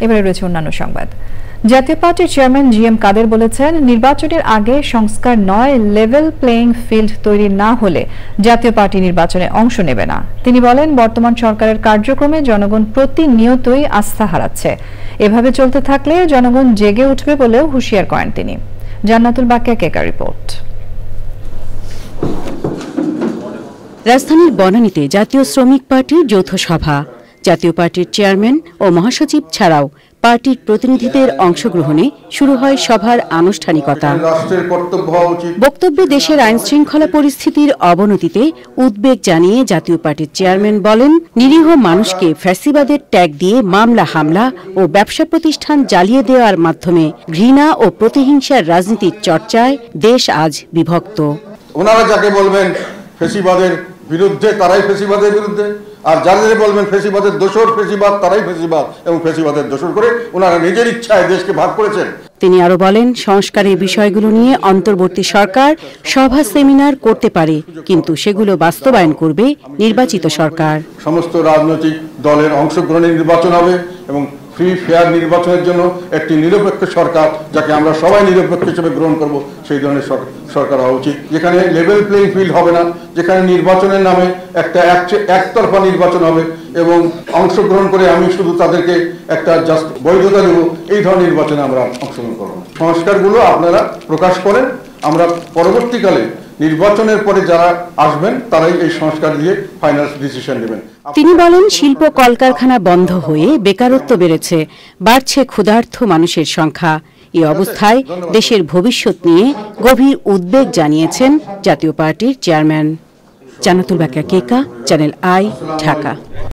এবারে রয়েছে অন্যান্য সংবাদ। জাতীয় পার্টির চেয়ারম্যান জি.এম. কাদের বলেছেন, নির্বাচনের আগে সংস্কার নয়, লেভেল প্লেইং ফিল্ড তৈরি না হলে জাতীয় পার্টি নির্বাচনে অংশ নেবে না। তিনি বলেন, বর্তমান সরকারের কার্যক্রমে জনগণ প্রতিনিয়তই আস্থা হারাচ্ছে। এভাবে চলতে থাকলে জনগণ জেগে উঠবে বলেও হুঁশিয়ার করেন তিনি। জান্নাতুল বাকিয়া কেকা রিপোর্ট। রাজধানীর বনানীতে জাতীয় শ্রমিক পার্টির যৌথ সভা। জাতীয় পার্টির চেয়ারম্যান ও মহাসচিব ছাড়াও পার্টির প্রতিনিধিদের অংশগ্রহণে শুরু হয় সভার আনুষ্ঠানিকতা। বক্তব্যে দেশের আইন শৃঙ্খলা পরিস্থিতির অবনতিতে উদ্বেগ জানিয়ে জাতীয় পার্টির চেয়ারম্যান বলেন, নিরীহ মানুষকে ফ্যাসিবাদের ট্যাগ দিয়ে মামলা হামলা ও ব্যবসা প্রতিষ্ঠান জ্বালিয়ে দেওয়ার মাধ্যমে ঘৃণা ও প্রতিহিংসার রাজনীতির চর্চায় দেশ আজ বিভক্ত। ওনারা যাকে বলবেন ফ্যাসিবাদের বিরুদ্ধে তারাই ফ্যাসিবাদের বিরুদ্ধে, আর যাদের বলবেন ফ্যাসিবাদের দোসর ফ্যাসিবাদ তারাই ফ্যাসিবাদ এবং ফ্যাসিবাদের দোসর করে ওনারা নিজের ইচ্ছায় দেশকে ভাগ করেছেন। তিনি আরো বলেন, সংস্কারের বিষয়গুলো নিয়ে অন্তর্বর্তী সরকার সভা সেমিনার করতে পারে, কিন্তু সেগুলো বাস্তবায়ন করবে নির্বাচিত সরকার। সমস্ত রাজনৈতিক দলের অংশগ্রহণে নির্বাচন হবে এবং ফ্রি ফেয়ার নির্বাচনের জন্য একটি নিরপেক্ষ সরকার, যাকে আমরা সবাই নিরপেক্ষ হিসেবে গ্রহণ করব, সেই ধরনের সরকার হওয়া উচিত। যেখানে লেভেল প্লেইং ফিল্ড হবে না, যেখানে নির্বাচনের নামে একটা একতরফা নির্বাচন হবে এবং অংশগ্রহণ করে আমি শুধু তাদেরকে একটা জাস্ট বৈধতা দেব, এই ধরনের নির্বাচনে আমরা অংশগ্রহণ করব। সংস্কারগুলো আপনারা প্রকাশ করেন, আমরা পরবর্তীকালে নির্বাচনের পরে যারা আসবেন তারাই এই সংস্কার দিয়ে ফাইনাল ডিসিশন নেবেন। তিনি বলেন, শিল্প কলকারখানা বন্ধ হয়ে বেকারত্ব বেড়েছে, বাড়ছে ক্ষুধার্ত মানুষের সংখ্যা। এই অবস্থায় দেশের ভবিষ্যৎ নিয়ে গভীর উদ্বেগ জানিয়েছেন জাতীয় পার্টির chairman. Jannatul বাকিয়া Keka, channel I, Dhaka.